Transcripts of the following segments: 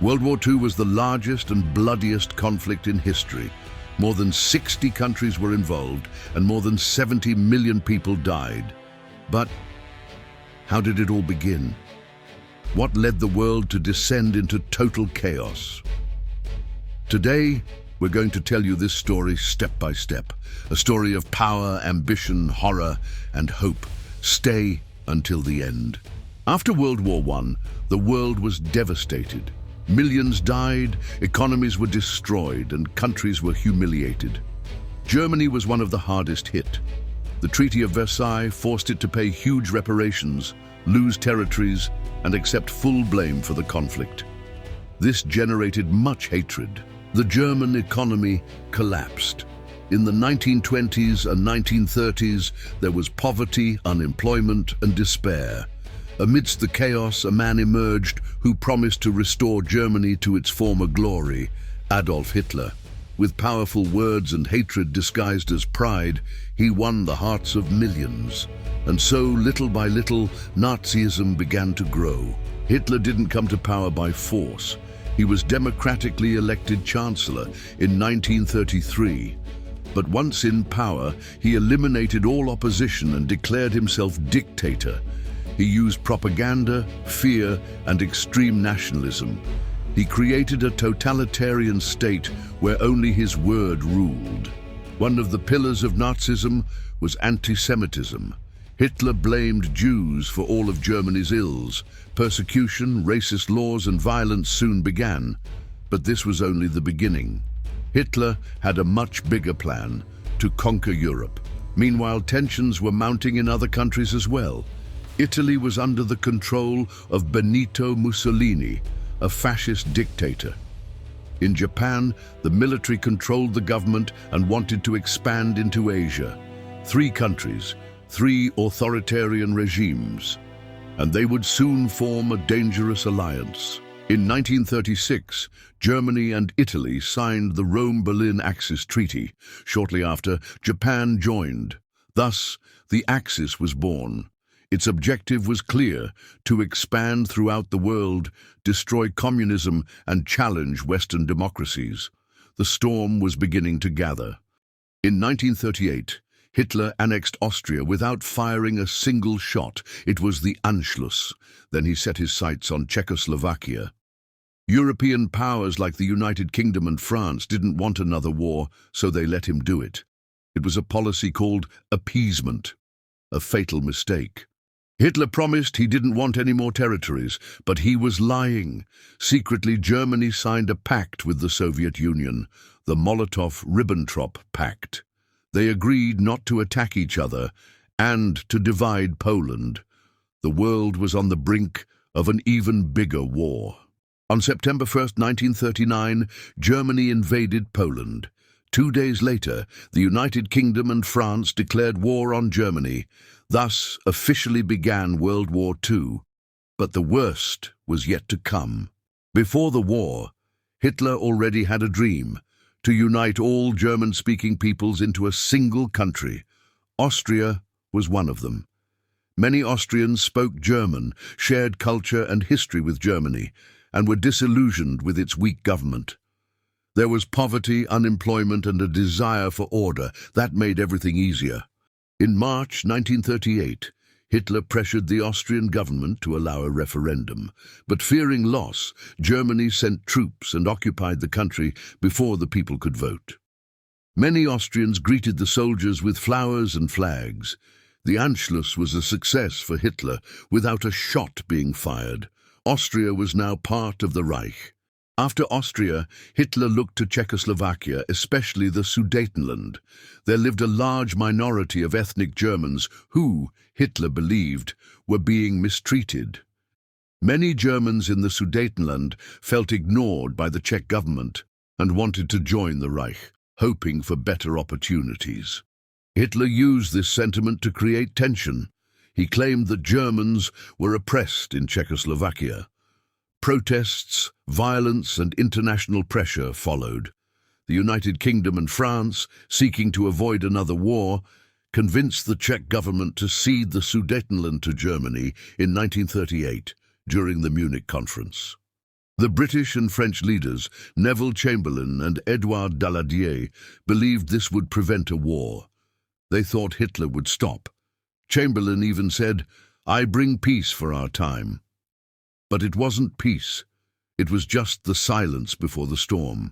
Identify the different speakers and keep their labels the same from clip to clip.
Speaker 1: World War II was the largest and bloodiest conflict in history. More than 60 countries were involved and more than 70 million people died. But how did it all begin? What led the world to descend into total chaos? Today, we're going to tell you this story step by step. A story of power, ambition, horror, and hope. Stay until the end. After World War I, the world was devastated. Millions died, economies were destroyed, and countries were humiliated. Germany was one of the hardest hit. The Treaty of Versailles forced it to pay huge reparations, lose territories, and accept full blame for the conflict. This generated much hatred. The German economy collapsed. In the 1920s and 1930s, there was poverty, unemployment, and despair. Amidst the chaos, a man emerged who promised to restore Germany to its former glory, Adolf Hitler. With powerful words and hatred disguised as pride, he won the hearts of millions. And so, little by little, Nazism began to grow. Hitler didn't come to power by force. He was democratically elected chancellor in 1933. But once in power, he eliminated all opposition and declared himself dictator. He used propaganda, fear, and extreme nationalism. He created a totalitarian state where only his word ruled. One of the pillars of Nazism was anti-Semitism. Hitler blamed Jews for all of Germany's ills. Persecution, racist laws, and violence soon began. But this was only the beginning. Hitler had a much bigger plan: to conquer Europe. Meanwhile, tensions were mounting in other countries as well. Italy was under the control of Benito Mussolini, a fascist dictator. In Japan, the military controlled the government and wanted to expand into Asia. 3 countries, 3 authoritarian regimes, and they would soon form a dangerous alliance. In 1936, Germany and Italy signed the Rome-Berlin Axis Treaty. Shortly after, Japan joined. Thus, the Axis was born. Its objective was clear: to expand throughout the world, destroy communism, and challenge Western democracies. The storm was beginning to gather. In 1938, Hitler annexed Austria without firing a single shot. It was the Anschluss. Then he set his sights on Czechoslovakia. European powers like the United Kingdom and France didn't want another war, so they let him do it. It was a policy called appeasement, a fatal mistake. Hitler promised he didn't want any more territories, but he was lying. Secretly, Germany signed a pact with the Soviet Union, the Molotov-Ribbentrop Pact. They agreed not to attack each other and to divide Poland. The world was on the brink of an even bigger war. On September 1st, 1939, Germany invaded Poland. 2 days later, the United Kingdom and France declared war on Germany. Thus officially began World War II. But the worst was yet to come. Before the war, Hitler already had a dream: to unite all German-speaking peoples into a single country. Austria was one of them. Many Austrians spoke German, shared culture and history with Germany, and were disillusioned with its weak government. There was poverty, unemployment, and a desire for order. That made everything easier. In March 1938, Hitler pressured the Austrian government to allow a referendum. But fearing loss, Germany sent troops and occupied the country before the people could vote. Many Austrians greeted the soldiers with flowers and flags. The Anschluss was a success for Hitler, without a shot being fired. Austria was now part of the Reich. After Austria, Hitler looked to Czechoslovakia, especially the Sudetenland. There lived a large minority of ethnic Germans who, Hitler believed, were being mistreated. Many Germans in the Sudetenland felt ignored by the Czech government and wanted to join the Reich, hoping for better opportunities. Hitler used this sentiment to create tension. He claimed that Germans were oppressed in Czechoslovakia. Protests, violence, and international pressure followed. The United Kingdom and France, seeking to avoid another war, convinced the Czech government to cede the Sudetenland to Germany in 1938 during the Munich Conference. The British and French leaders, Neville Chamberlain and Edouard Daladier, believed this would prevent a war. They thought Hitler would stop. Chamberlain even said, "I bring peace for our time." But it wasn't peace. It was just the silence before the storm.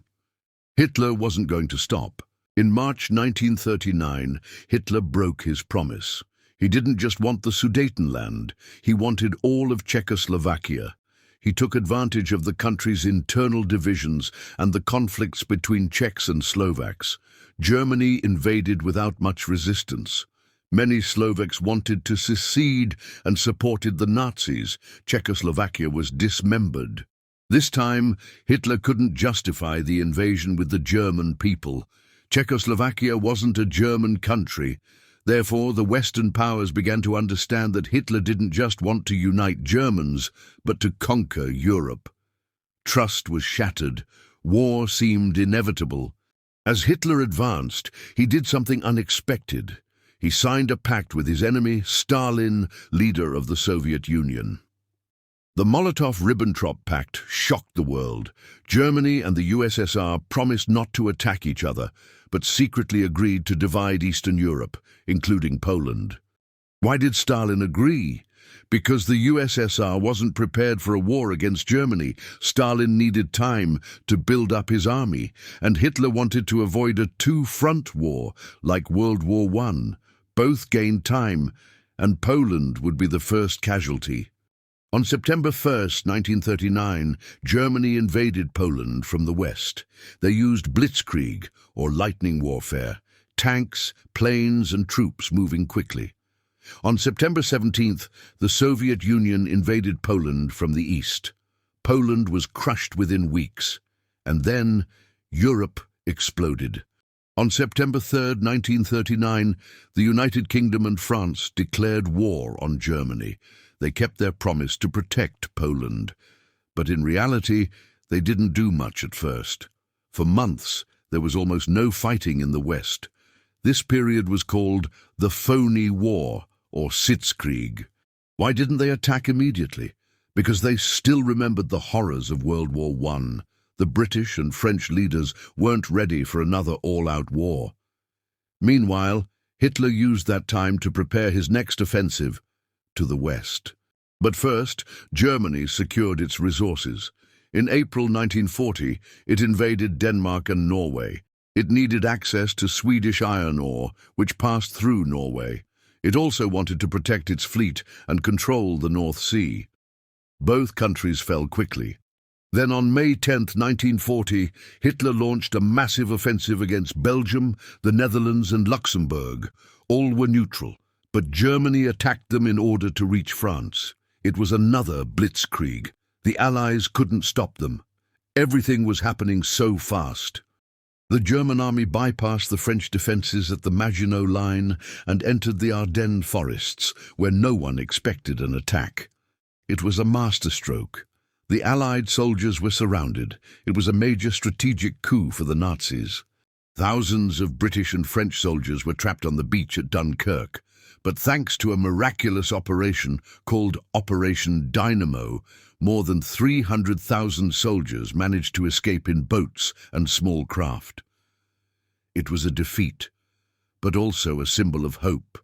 Speaker 1: Hitler wasn't going to stop. In March 1939, Hitler broke his promise. He didn't just want the Sudetenland, he wanted all of Czechoslovakia. He took advantage of the country's internal divisions and the conflicts between Czechs and Slovaks. Germany invaded without much resistance. Many Slovaks wanted to secede and supported the Nazis. Czechoslovakia was dismembered. This time, Hitler couldn't justify the invasion with the German people. Czechoslovakia wasn't a German country. Therefore, the Western powers began to understand that Hitler didn't just want to unite Germans, but to conquer Europe. Trust was shattered. War seemed inevitable. As Hitler advanced, he did something unexpected. He signed a pact with his enemy, Stalin, leader of the Soviet Union. The Molotov-Ribbentrop Pact shocked the world. Germany and the USSR promised not to attack each other, but secretly agreed to divide Eastern Europe, including Poland. Why did Stalin agree? Because the USSR wasn't prepared for a war against Germany. Stalin needed time to build up his army, and Hitler wanted to avoid a two-front war like World War I. Both gained time, and Poland would be the first casualty. On September 1st, 1939, Germany invaded Poland from the west. They used blitzkrieg, or lightning warfare, tanks, planes and troops moving quickly. On September 17th, the Soviet Union invaded Poland from the east. Poland was crushed within weeks. And then, Europe exploded. On September 3rd, 1939, the United Kingdom and France declared war on Germany. They kept their promise to protect Poland. But in reality, they didn't do much at first. For months, there was almost no fighting in the West. This period was called the Phony War, or Sitzkrieg. Why didn't they attack immediately? Because they still remembered the horrors of World War I. The British and French leaders weren't ready for another all-out war. Meanwhile, Hitler used that time to prepare his next offensive to the west. But first, Germany secured its resources. In April 1940, it invaded Denmark and Norway. It needed access to Swedish iron ore, which passed through Norway. It also wanted to protect its fleet and control the North Sea. Both countries fell quickly. Then on May 10, 1940, Hitler launched a massive offensive against Belgium, the Netherlands and Luxembourg. All were neutral, but Germany attacked them in order to reach France. It was another blitzkrieg. The Allies couldn't stop them. Everything was happening so fast. The German army bypassed the French defences at the Maginot Line and entered the Ardennes forests, where no one expected an attack. It was a masterstroke. The Allied soldiers were surrounded. It was a major strategic coup for the Nazis. Thousands of British and French soldiers were trapped on the beach at Dunkirk. But thanks to a miraculous operation called Operation Dynamo, more than 300,000 soldiers managed to escape in boats and small craft. It was a defeat, but also a symbol of hope.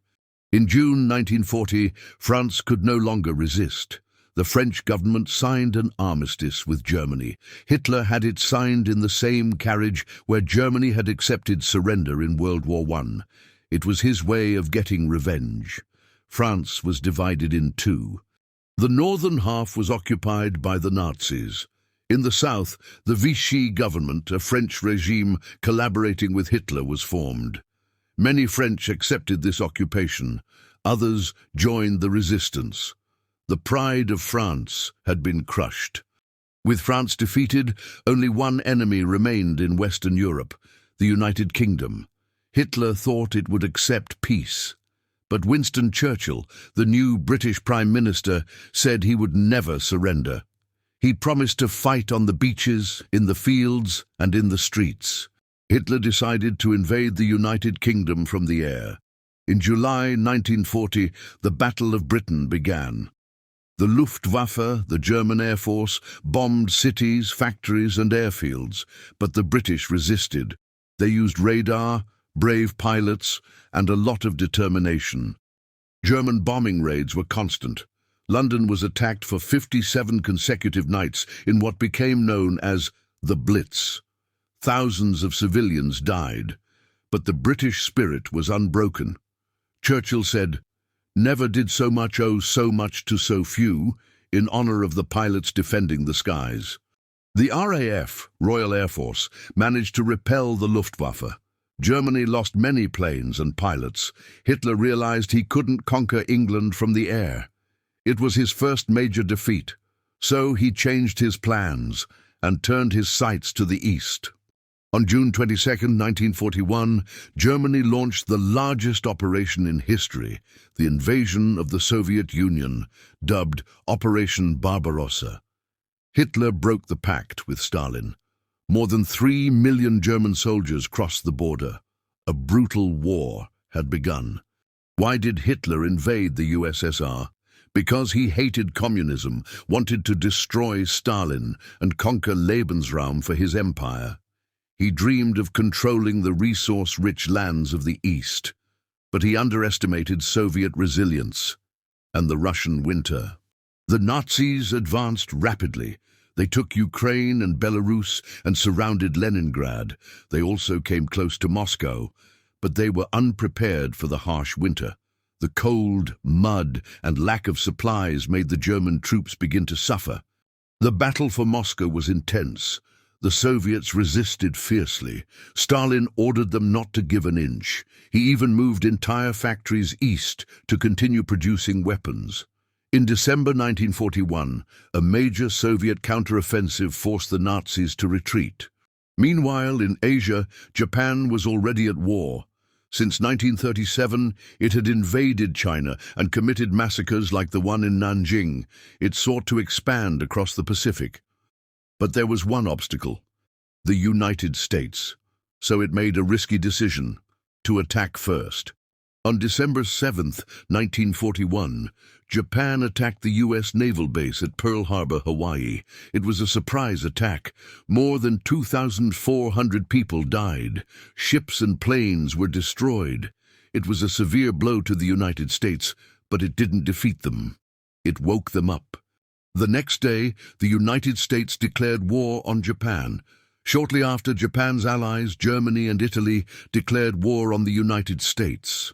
Speaker 1: In June 1940, France could no longer resist. The French government signed an armistice with Germany. Hitler had it signed in the same carriage where Germany had accepted surrender in World War I. It was his way of getting revenge. France was divided in two. The northern half was occupied by the Nazis. In the south, the Vichy government, a French regime collaborating with Hitler, was formed. Many French accepted this occupation. Others joined the resistance. The pride of France had been crushed. With France defeated, only one enemy remained in Western Europe, the United Kingdom. Hitler thought it would accept peace. But Winston Churchill, the new British Prime Minister, said he would never surrender. He promised to fight on the beaches, in the fields, and in the streets. Hitler decided to invade the United Kingdom from the air. In July 1940, the Battle of Britain began. The Luftwaffe, the German Air Force, bombed cities, factories and airfields, but the British resisted. They used radar, brave pilots, and a lot of determination. German bombing raids were constant. London was attacked for 57 consecutive nights in what became known as the Blitz. Thousands of civilians died, but the British spirit was unbroken. Churchill said, "Never did so much owe so much to so few," in honor of the pilots defending the skies. The RAF, Royal Air Force, managed to repel the Luftwaffe. Germany lost many planes and pilots. Hitler realized he couldn't conquer England from the air. It was his first major defeat, so he changed his plans and turned his sights to the east. On June 22, 1941, Germany launched the largest operation in history, the invasion of the Soviet Union, dubbed Operation Barbarossa. Hitler broke the pact with Stalin. More than 3 million German soldiers crossed the border. A brutal war had begun. Why did Hitler invade the USSR? Because he hated communism, wanted to destroy Stalin and conquer Lebensraum for his empire. He dreamed of controlling the resource-rich lands of the East, but he underestimated Soviet resilience and the Russian winter. The Nazis advanced rapidly. They took Ukraine and Belarus and surrounded Leningrad. They also came close to Moscow, but they were unprepared for the harsh winter. The cold, mud, and lack of supplies made the German troops begin to suffer. The battle for Moscow was intense. The Soviets resisted fiercely. Stalin ordered them not to give an inch. He even moved entire factories east to continue producing weapons. In December 1941, a major Soviet counteroffensive forced the Nazis to retreat. Meanwhile, in Asia, Japan was already at war. Since 1937, it had invaded China and committed massacres like the one in Nanjing. It sought to expand across the Pacific. But there was one obstacle: the United States. So it made a risky decision to attack first. On December 7, 1941, Japan attacked the U.S. naval base at Pearl Harbor, Hawaii. It was a surprise attack. More than 2,400 people died. Ships and planes were destroyed. It was a severe blow to the United States, but it didn't defeat them. It woke them up. The next day, the United States declared war on Japan. Shortly after, Japan's allies, Germany and Italy, declared war on the United States.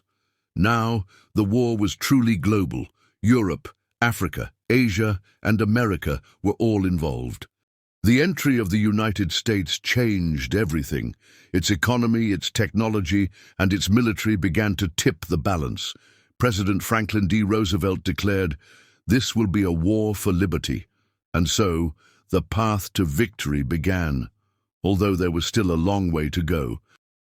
Speaker 1: Now, the war was truly global. Europe, Africa, Asia, and America were all involved. The entry of the United States changed everything. Its economy, its technology, and its military began to tip the balance. President Franklin D. Roosevelt declared, "This will be a war for liberty." And so, the path to victory began, although there was still a long way to go.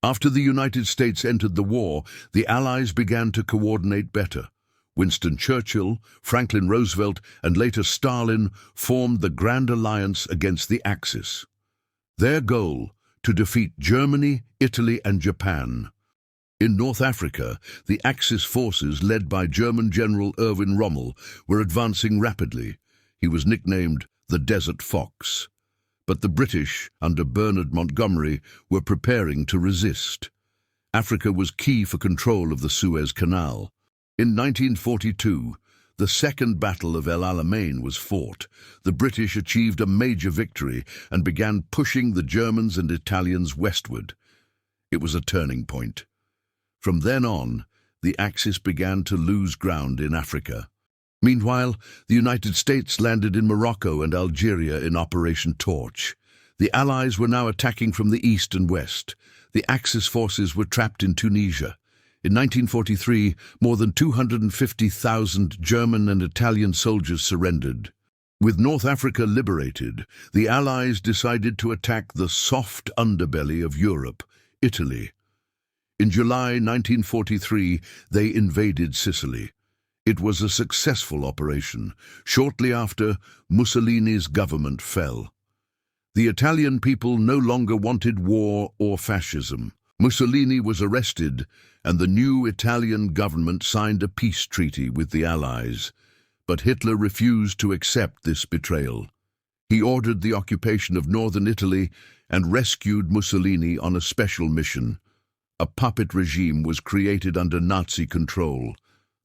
Speaker 1: After the United States entered the war, the Allies began to coordinate better. Winston Churchill, Franklin Roosevelt, and later Stalin formed the Grand Alliance against the Axis. Their goal: to defeat Germany, Italy, and Japan. In North Africa, the Axis forces, led by German General Erwin Rommel, were advancing rapidly. He was nicknamed the Desert Fox. But the British, under Bernard Montgomery, were preparing to resist. Africa was key for control of the Suez Canal. In 1942, the Second Battle of El Alamein was fought. The British achieved a major victory and began pushing the Germans and Italians westward. It was a turning point. From then on, the Axis began to lose ground in Africa. Meanwhile, the United States landed in Morocco and Algeria in Operation Torch. The Allies were now attacking from the east and west. The Axis forces were trapped in Tunisia. In 1943, more than 250,000 German and Italian soldiers surrendered. With North Africa liberated, the Allies decided to attack the soft underbelly of Europe, Italy. In July 1943, they invaded Sicily. It was a successful operation. Shortly after, Mussolini's government fell. The Italian people no longer wanted war or fascism. Mussolini was arrested, and the new Italian government signed a peace treaty with the Allies. But Hitler refused to accept this betrayal. He ordered the occupation of northern Italy and rescued Mussolini on a special mission. A puppet regime was created under Nazi control,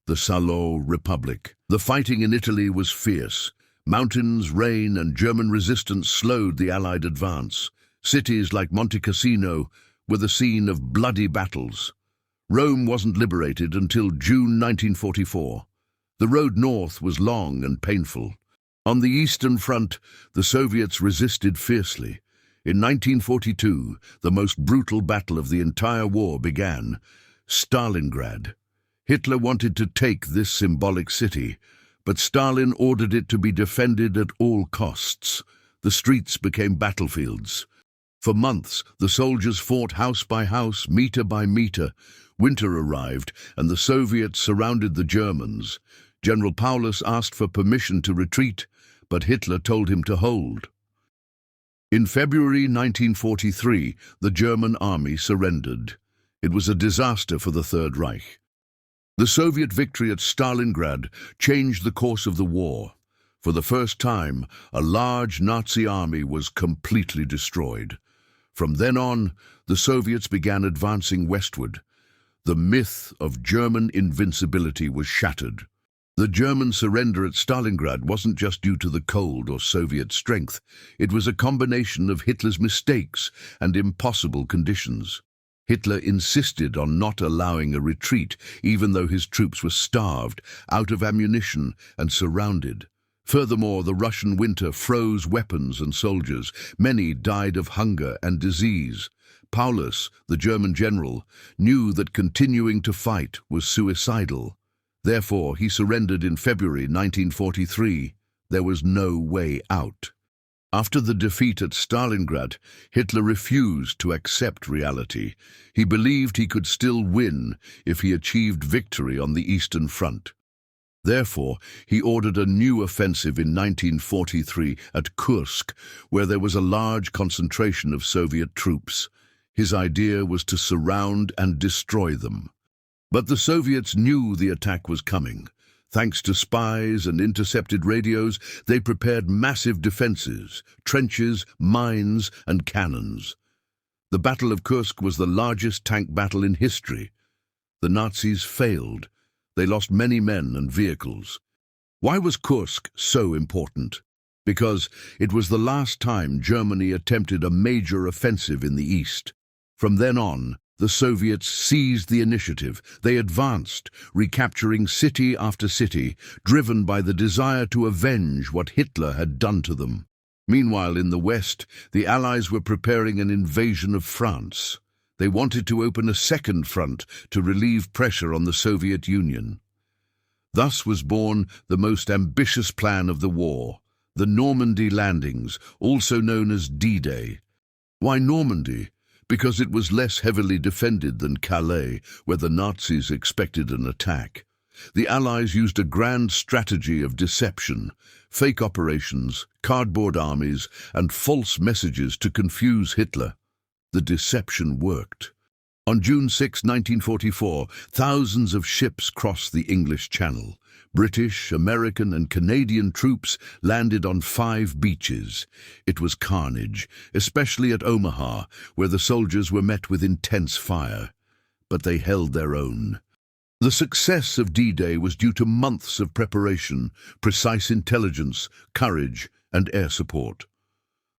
Speaker 1: the Salo Republic. The fighting in Italy was fierce. Mountains, rain, and German resistance slowed the Allied advance. Cities like Monte Cassino were the scene of bloody battles. Rome wasn't liberated until June 1944. The road north was long and painful. On the Eastern Front, the Soviets resisted fiercely. In 1942, the most brutal battle of the entire war began, Stalingrad. Hitler wanted to take this symbolic city, but Stalin ordered it to be defended at all costs. The streets became battlefields. For months, the soldiers fought house by house, meter by meter. Winter arrived, and the Soviets surrounded the Germans. General Paulus asked for permission to retreat, but Hitler told him to hold. In February 1943, the German army surrendered. It was a disaster for the Third Reich. The Soviet victory at Stalingrad changed the course of the war. For the first time, a large Nazi army was completely destroyed. From then on, the Soviets began advancing westward. The myth of German invincibility was shattered. The German surrender at Stalingrad wasn't just due to the cold or Soviet strength. It was a combination of Hitler's mistakes and impossible conditions. Hitler insisted on not allowing a retreat, even though his troops were starved, out of ammunition, and surrounded. Furthermore, the Russian winter froze weapons and soldiers. Many died of hunger and disease. Paulus, the German general, knew that continuing to fight was suicidal. Therefore, he surrendered in February 1943. There was no way out. After the defeat at Stalingrad, Hitler refused to accept reality. He believed he could still win if he achieved victory on the Eastern Front. Therefore, he ordered a new offensive in 1943 at Kursk, where there was a large concentration of Soviet troops. His idea was to surround and destroy them. But the Soviets knew the attack was coming. Thanks to spies and intercepted radios, they prepared massive defenses, trenches, mines, and cannons. The Battle of Kursk was the largest tank battle in history. The Nazis failed. They lost many men and vehicles. Why was Kursk so important? Because it was the last time Germany attempted a major offensive in the East. From then on, the Soviets seized the initiative. They advanced, recapturing city after city, driven by the desire to avenge what Hitler had done to them. Meanwhile, in the West, the Allies were preparing an invasion of France. They wanted to open a second front to relieve pressure on the Soviet Union. Thus was born the most ambitious plan of the war, the Normandy landings, also known as D-Day. Why Normandy? Because it was less heavily defended than Calais, where the Nazis expected an attack. The Allies used a grand strategy of deception, fake operations, cardboard armies, and false messages to confuse Hitler. The deception worked. On June 6, 1944, thousands of ships crossed the English Channel. British, American, and Canadian troops landed on 5 beaches. It was carnage, especially at Omaha, where the soldiers were met with intense fire. But they held their own. The success of D-Day was due to months of preparation, precise intelligence, courage, and air support.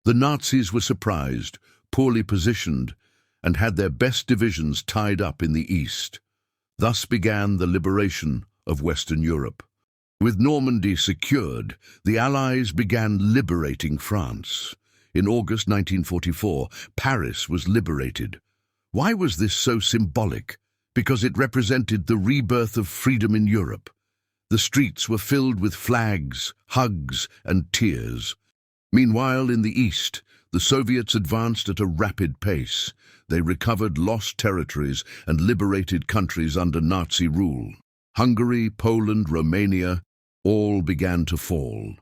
Speaker 1: The Nazis were surprised, poorly positioned, and had their best divisions tied up in the east. Thus began the liberation of Western Europe. With Normandy secured, the Allies began liberating France. In August 1944, Paris was liberated. Why was this so symbolic? Because it represented the rebirth of freedom in Europe. The streets were filled with flags, hugs, and tears. Meanwhile, in the east, the Soviets advanced at a rapid pace. They recovered lost territories and liberated countries under Nazi rule. Hungary, Poland, Romania, all began to fall.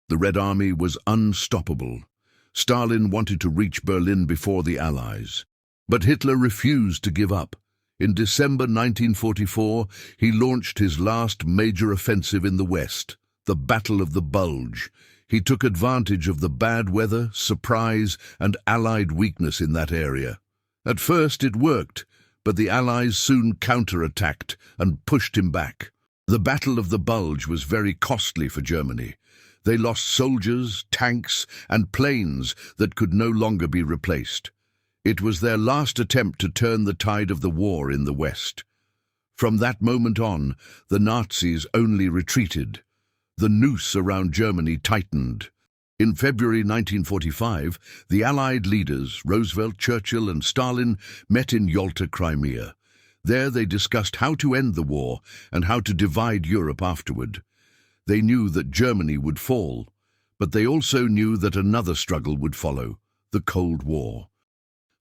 Speaker 1: The Red Army was unstoppable. Stalin wanted to reach Berlin before the Allies. But Hitler refused to give up. In December 1944, he launched his last major offensive in the West, the Battle of the Bulge. He took advantage of the bad weather, surprise, and Allied weakness in that area. At first it worked, but the Allies soon counterattacked and pushed him back. The Battle of the Bulge was very costly for Germany. They lost soldiers, tanks, and planes that could no longer be replaced. It was their last attempt to turn the tide of the war in the West. From that moment on, the Nazis only retreated. The noose around Germany tightened. In February 1945, the Allied leaders, Roosevelt, Churchill, and Stalin, met in Yalta, Crimea. There they discussed how to end the war and how to divide Europe afterward. They knew that Germany would fall, but they also knew that another struggle would follow, the Cold War.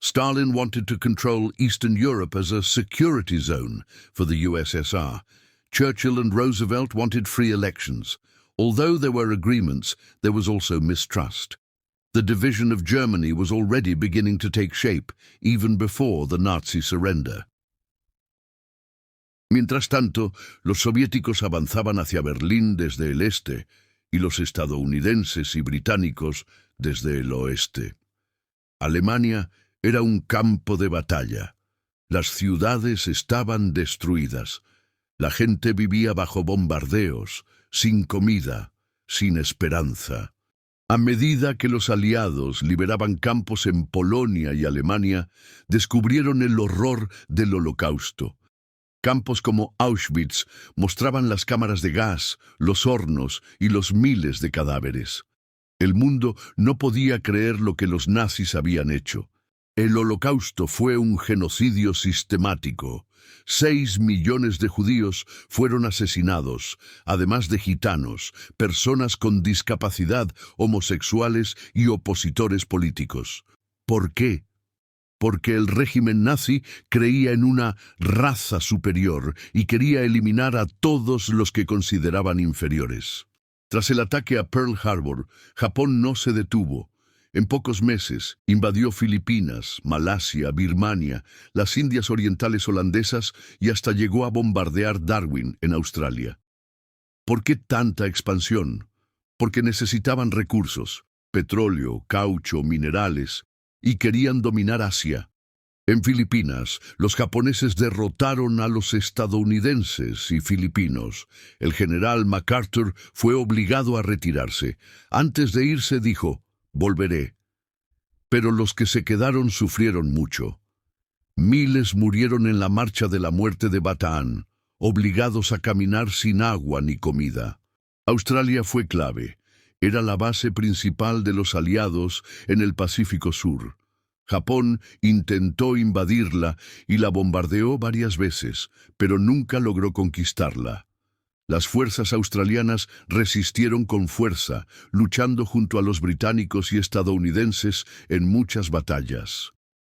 Speaker 1: Stalin wanted to control Eastern Europe as a security zone for the USSR. Churchill and Roosevelt wanted free elections. Although there were agreements, there was also mistrust. The division of Germany was already beginning to take shape, even before the Nazi surrender. Mientras tanto, los soviéticos avanzaban hacia Berlín desde el este y los estadounidenses y británicos desde el oeste. Alemania era un campo de batalla. Las ciudades estaban destruidas. La gente vivía bajo bombardeos, sin comida, sin esperanza. A medida que los aliados liberaban campos en Polonia y Alemania, descubrieron el horror del Holocausto. Campos como Auschwitz mostraban las cámaras de gas, los hornos y los miles de cadáveres. El mundo no podía creer lo que los nazis habían hecho. El Holocausto fue un genocidio sistemático. 6 millones de judíos fueron asesinados, además de gitanos, personas con discapacidad, homosexuales y opositores políticos. ¿Por qué? Porque el régimen nazi creía en una raza superior y quería eliminar a todos los que consideraban inferiores. Tras el ataque a Pearl Harbor, Japón no se detuvo. En pocos meses invadió Filipinas, Malasia, Birmania, las Indias Orientales holandesas y hasta llegó a bombardear Darwin, en Australia. ¿Por qué tanta expansión? Porque necesitaban recursos, petróleo, caucho, minerales, y querían dominar Asia. En Filipinas, los japoneses derrotaron a los estadounidenses y filipinos. El general MacArthur fue obligado a retirarse. Antes de irse dijo: «Volveré». Pero los que se quedaron sufrieron mucho. Miles murieron en la marcha de la muerte de Bataan, obligados a caminar sin agua ni comida. Australia fue clave. Era la base principal de los aliados en el Pacífico Sur. Japón intentó invadirla y la bombardeó varias veces, pero nunca logró conquistarla. Las fuerzas australianas resistieron con fuerza, luchando junto a los británicos y estadounidenses en muchas batallas.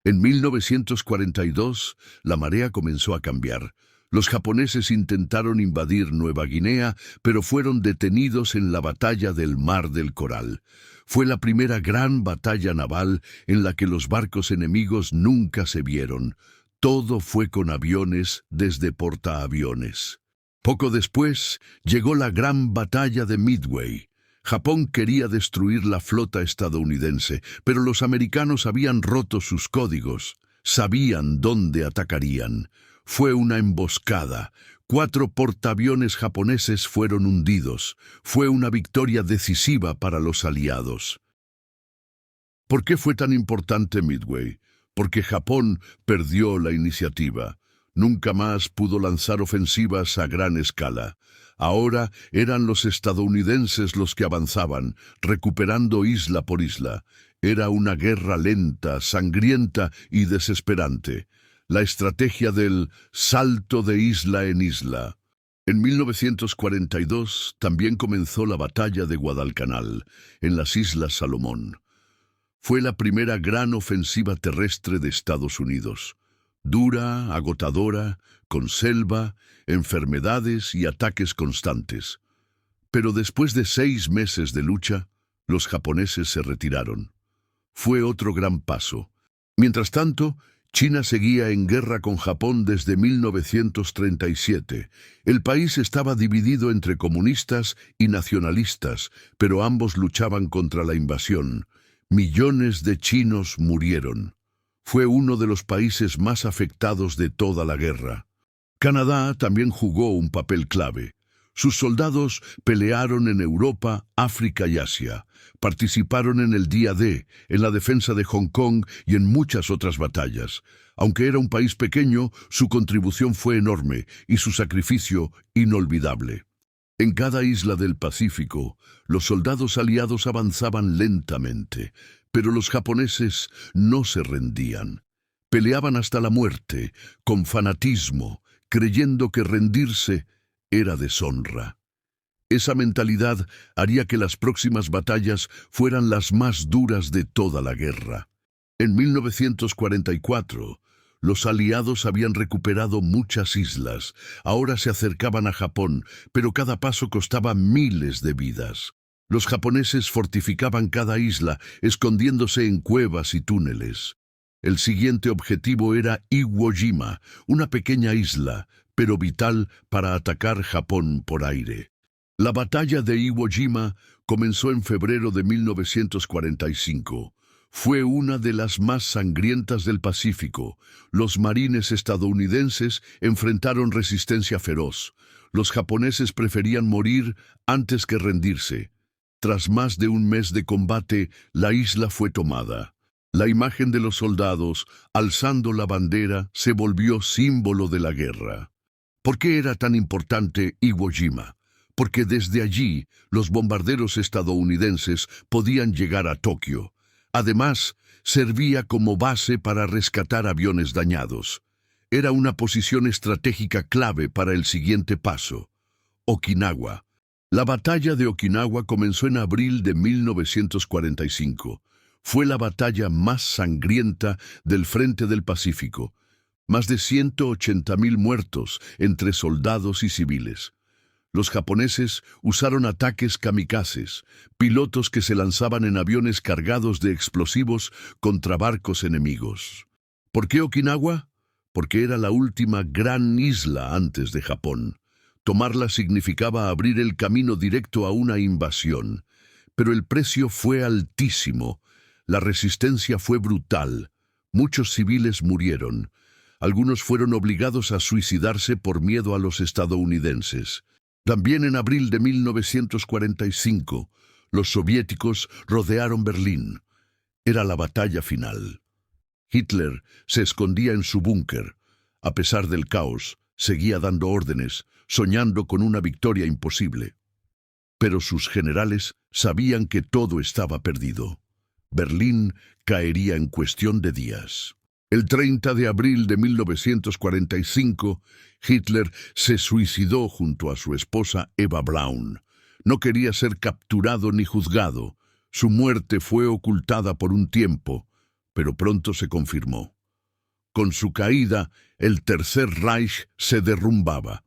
Speaker 1: En 1942, la marea comenzó a cambiar. Los japoneses intentaron invadir Nueva Guinea, pero fueron detenidos en la batalla del Mar del Coral. Fue la primera gran batalla naval en la que los barcos enemigos nunca se vieron. Todo fue con aviones desde portaaviones. Poco después, llegó la gran batalla de Midway. Japón quería destruir la flota estadounidense, pero los americanos habían roto sus códigos. Sabían dónde atacarían. Fue una emboscada. 4 portaaviones japoneses fueron hundidos. Fue una victoria decisiva para los aliados. ¿Por qué fue tan importante Midway? Porque Japón perdió la iniciativa. Nunca más pudo lanzar ofensivas a gran escala. Ahora eran los estadounidenses los que avanzaban, recuperando isla por isla. Era una guerra lenta, sangrienta y desesperante. La estrategia del salto de isla en isla. En 1942 también comenzó la batalla de Guadalcanal, en las Islas Salomón. Fue la primera gran ofensiva terrestre de Estados Unidos. Dura, agotadora, con selva, enfermedades y ataques constantes. Pero después de 6 meses de lucha, los japoneses se retiraron. Fue otro gran paso. Mientras tanto, China seguía en guerra con Japón desde 1937. El país estaba dividido entre comunistas y nacionalistas, pero ambos luchaban contra la invasión. Millones de chinos murieron. Fue uno de los países más afectados de toda la guerra. Canadá también jugó un papel clave. Sus soldados pelearon en Europa, África y Asia. Participaron en el Día D, en la defensa de Hong Kong y en muchas otras batallas. Aunque era un país pequeño, su contribución fue enorme y su sacrificio inolvidable. En cada isla del Pacífico, los soldados aliados avanzaban lentamente, pero los japoneses no se rendían. Peleaban hasta la muerte, con fanatismo, creyendo que rendirse era deshonra. Esa mentalidad haría que las próximas batallas fueran las más duras de toda la guerra. En 1944, los aliados habían recuperado muchas islas. Ahora se acercaban a Japón, pero cada paso costaba miles de vidas. Los japoneses fortificaban cada isla, escondiéndose en cuevas y túneles. El siguiente objetivo era Iwo Jima, una pequeña isla, pero vital para atacar Japón por aire. La batalla de Iwo Jima comenzó en febrero de 1945. Fue una de las más sangrientas del Pacífico. Los marines estadounidenses enfrentaron resistencia feroz. Los japoneses preferían morir antes que rendirse. Tras más de un mes de combate, la isla fue tomada. La imagen de los soldados, alzando la bandera, se volvió símbolo de la guerra. ¿Por qué era tan importante Iwo Jima? Porque desde allí los bombarderos estadounidenses podían llegar a Tokio. Además, servía como base para rescatar aviones dañados. Era una posición estratégica clave para el siguiente paso: Okinawa. La batalla de Okinawa comenzó en abril de 1945. Fue la batalla más sangrienta del frente del Pacífico. Más de 180.000 muertos entre soldados y civiles. Los japoneses usaron ataques kamikazes, pilotos que se lanzaban en aviones cargados de explosivos contra barcos enemigos. ¿Por qué Okinawa? Porque era la última gran isla antes de Japón. Tomarla significaba abrir el camino directo a una invasión. Pero el precio fue altísimo. La resistencia fue brutal. Muchos civiles murieron. Algunos fueron obligados a suicidarse por miedo a los estadounidenses. También en abril de 1945, los soviéticos rodearon Berlín. Era la batalla final. Hitler se escondía en su búnker. A pesar del caos, seguía dando órdenes, soñando con una victoria imposible. Pero sus generales sabían que todo estaba perdido. Berlín caería en cuestión de días. El 30 de abril de 1945, Hitler se suicidó junto a su esposa Eva Braun. No quería ser capturado ni juzgado. Su muerte fue ocultada por un tiempo, pero pronto se confirmó. Con su caída, el Tercer Reich se derrumbaba.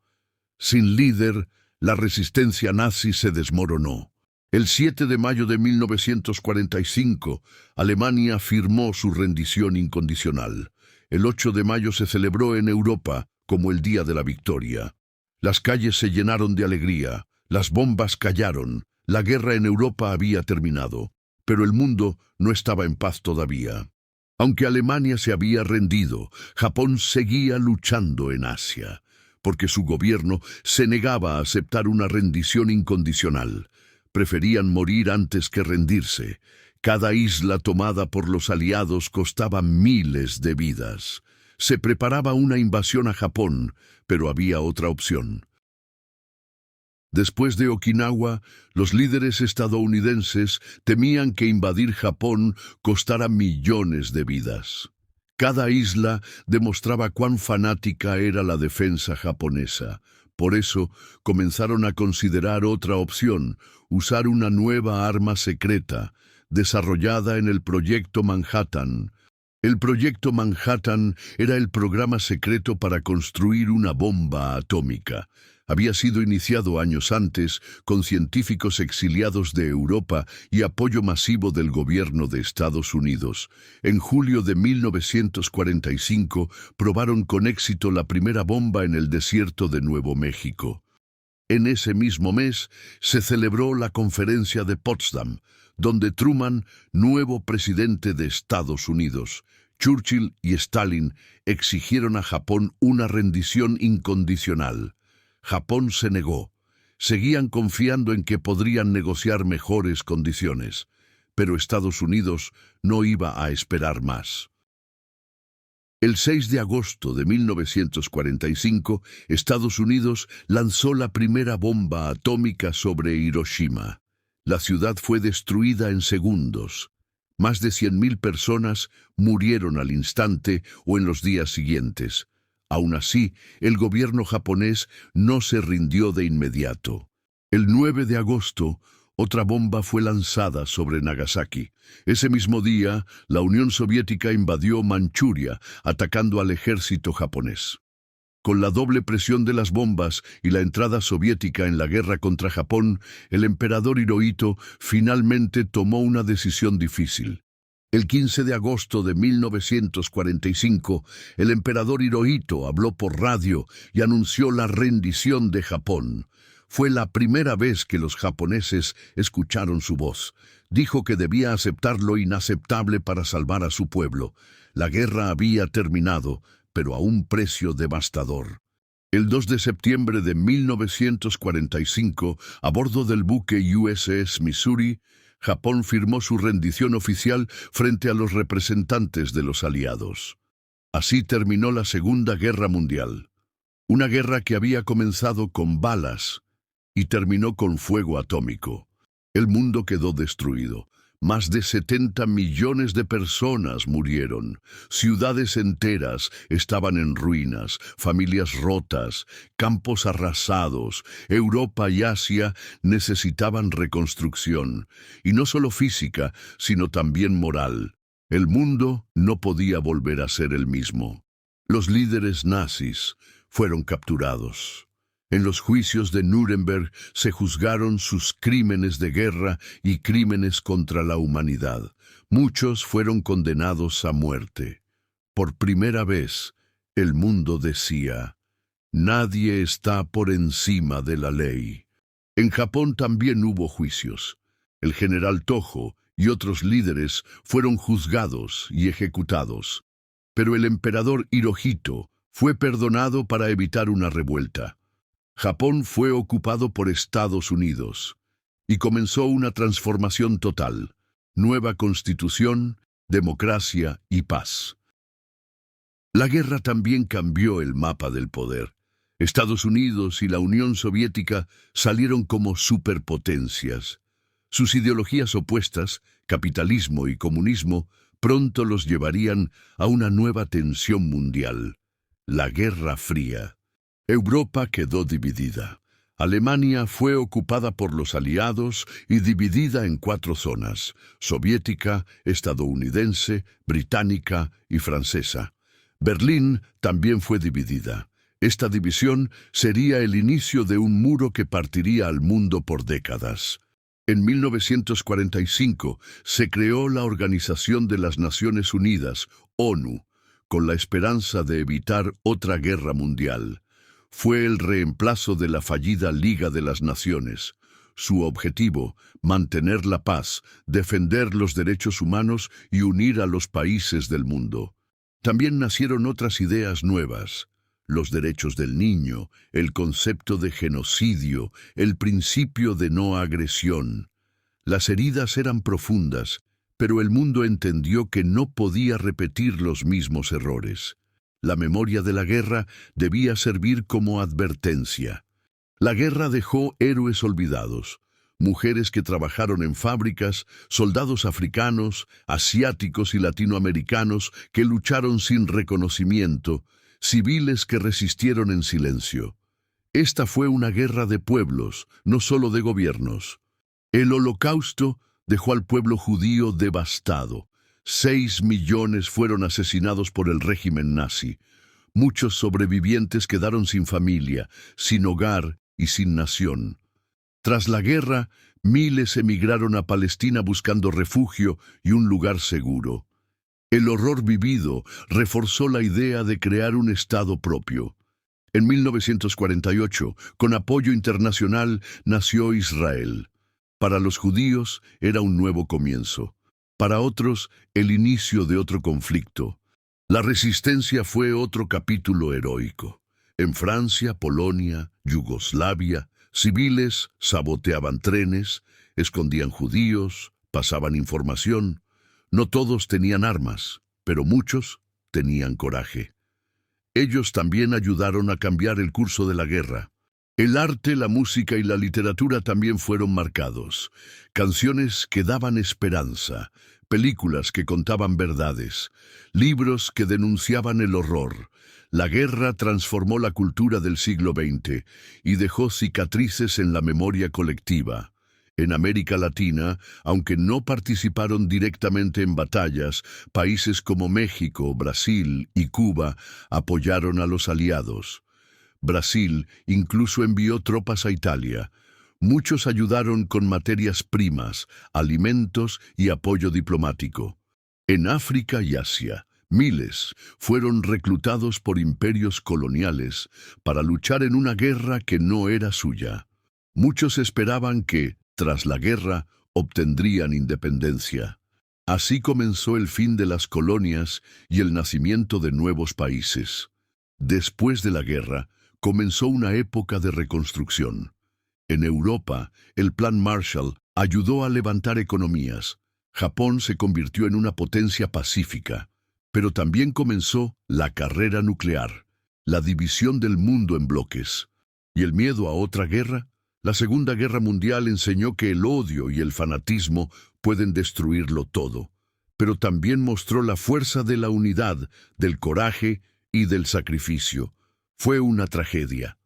Speaker 1: Sin líder, la resistencia nazi se desmoronó. El 7 de mayo de 1945, Alemania firmó su rendición incondicional. El 8 de mayo se celebró en Europa como el Día de la Victoria. Las calles se llenaron de alegría, las bombas callaron, la guerra en Europa había terminado, pero el mundo no estaba en paz todavía. Aunque Alemania se había rendido, Japón seguía luchando en Asia, porque su gobierno se negaba a aceptar una rendición incondicional. Preferían morir antes que rendirse. Cada isla tomada por los aliados costaba miles de vidas. Se preparaba una invasión a Japón, pero había otra opción. Después de Okinawa, los líderes estadounidenses temían que invadir Japón costara millones de vidas. Cada isla demostraba cuán fanática era la defensa japonesa. Por eso, comenzaron a considerar otra opción: usar una nueva arma secreta, desarrollada en el Proyecto Manhattan. El Proyecto Manhattan era el programa secreto para construir una bomba atómica. Había sido iniciado años antes con científicos exiliados de Europa y apoyo masivo del gobierno de Estados Unidos. En julio de 1945 probaron con éxito la primera bomba en el desierto de Nuevo México. En ese mismo mes se celebró la Conferencia de Potsdam, donde Truman, nuevo presidente de Estados Unidos, Churchill y Stalin exigieron a Japón una rendición incondicional. Japón se negó. Seguían confiando en que podrían negociar mejores condiciones, pero Estados Unidos no iba a esperar más. El 6 de agosto de 1945, Estados Unidos lanzó la primera bomba atómica sobre Hiroshima. La ciudad fue destruida en segundos. Más de 100.000 personas murieron al instante o en los días siguientes. Aún así, el gobierno japonés no se rindió de inmediato. El 9 de agosto, otra bomba fue lanzada sobre Nagasaki. Ese mismo día, la Unión Soviética invadió Manchuria, atacando al ejército japonés. Con la doble presión de las bombas y la entrada soviética en la guerra contra Japón, el emperador Hirohito finalmente tomó una decisión difícil. El 15 de agosto de 1945, el emperador Hirohito habló por radio y anunció la rendición de Japón. Fue la primera vez que los japoneses escucharon su voz. Dijo que debía aceptar lo inaceptable para salvar a su pueblo. La guerra había terminado, pero a un precio devastador. El 2 de septiembre de 1945, a bordo del buque USS Missouri, Japón firmó su rendición oficial frente a los representantes de los aliados. Así terminó la Segunda Guerra Mundial. Una guerra que había comenzado con balas y terminó con fuego atómico. El mundo quedó destruido. Más de 70 millones de personas murieron. Ciudades enteras estaban en ruinas, familias rotas, campos arrasados. Europa y Asia necesitaban reconstrucción, y no solo física, sino también moral. El mundo no podía volver a ser el mismo. Los líderes nazis fueron capturados. En los juicios de Nuremberg se juzgaron sus crímenes de guerra y crímenes contra la humanidad. Muchos fueron condenados a muerte. Por primera vez, el mundo decía: nadie está por encima de la ley. En Japón también hubo juicios. El general Tojo y otros líderes fueron juzgados y ejecutados. Pero el emperador Hirohito fue perdonado para evitar una revuelta. Japón fue ocupado por Estados Unidos y comenzó una transformación total, nueva constitución, democracia y paz. La guerra también cambió el mapa del poder. Estados Unidos y la Unión Soviética salieron como superpotencias. Sus ideologías opuestas, capitalismo y comunismo, pronto los llevarían a una nueva tensión mundial, la Guerra Fría. Europa quedó dividida. Alemania fue ocupada por los aliados y dividida en 4 zonas: soviética, estadounidense, británica y francesa. Berlín también fue dividida. Esta división sería el inicio de un muro que partiría al mundo por décadas. En 1945 se creó la Organización de las Naciones Unidas, ONU, con la esperanza de evitar otra guerra mundial. Fue el reemplazo de la fallida Liga de las Naciones. Su objetivo: mantener la paz, defender los derechos humanos y unir a los países del mundo. También nacieron otras ideas nuevas: los derechos del niño, el concepto de genocidio, el principio de no agresión. Las heridas eran profundas, pero el mundo entendió que no podía repetir los mismos errores. La memoria de la guerra debía servir como advertencia. La guerra dejó héroes olvidados, mujeres que trabajaron en fábricas, soldados africanos, asiáticos y latinoamericanos que lucharon sin reconocimiento, civiles que resistieron en silencio. Esta fue una guerra de pueblos, no solo de gobiernos. El Holocausto dejó al pueblo judío devastado. 6 millones fueron asesinados por el régimen nazi. Muchos sobrevivientes quedaron sin familia, sin hogar y sin nación. Tras la guerra, miles emigraron a Palestina buscando refugio y un lugar seguro. El horror vivido reforzó la idea de crear un Estado propio. En 1948, con apoyo internacional, nació Israel. Para los judíos era un nuevo comienzo. Para otros, el inicio de otro conflicto. La resistencia fue otro capítulo heroico. En Francia, Polonia, Yugoslavia, civiles saboteaban trenes, escondían judíos, pasaban información. No todos tenían armas, pero muchos tenían coraje. Ellos también ayudaron a cambiar el curso de la guerra. El arte, la música y la literatura también fueron marcados. Canciones que daban esperanza, películas que contaban verdades, libros que denunciaban el horror. La guerra transformó la cultura del siglo XX y dejó cicatrices en la memoria colectiva. En América Latina, aunque no participaron directamente en batallas, países como México, Brasil y Cuba apoyaron a los aliados. Brasil incluso envió tropas a Italia. Muchos ayudaron con materias primas, alimentos y apoyo diplomático. En África y Asia, miles fueron reclutados por imperios coloniales para luchar en una guerra que no era suya. Muchos esperaban que, tras la guerra, obtendrían independencia. Así comenzó el fin de las colonias y el nacimiento de nuevos países. Después de la guerra, comenzó una época de reconstrucción. En Europa, el Plan Marshall ayudó a levantar economías. Japón se convirtió en una potencia pacífica, pero también comenzó la carrera nuclear, la división del mundo en bloques. ¿Y el miedo a otra guerra? La Segunda Guerra Mundial enseñó que el odio y el fanatismo pueden destruirlo todo, pero también mostró la fuerza de la unidad, del coraje y del sacrificio. Fue una tragedia,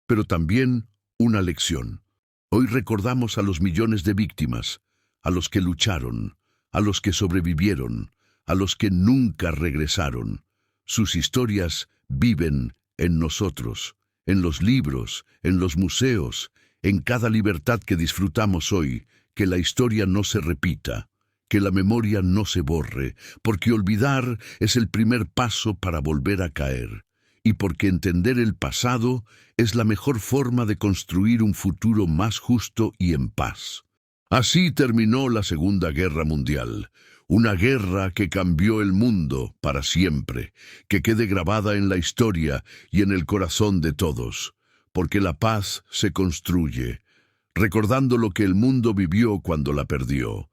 Speaker 1: pero también una lección. Hoy recordamos a los millones de víctimas, a los que lucharon, a los que sobrevivieron, a los que nunca regresaron. Sus historias viven en nosotros, en los libros, en los museos, en cada libertad que disfrutamos hoy. Que la historia no se repita, que la memoria no se borre, porque olvidar es el primer paso para volver a caer, y porque entender el pasado es la mejor forma de construir un futuro más justo y en paz. Así terminó la Segunda Guerra Mundial, una guerra que cambió el mundo para siempre, que quede grabada en la historia y en el corazón de todos, porque la paz se construye, recordando lo que el mundo vivió cuando la perdió.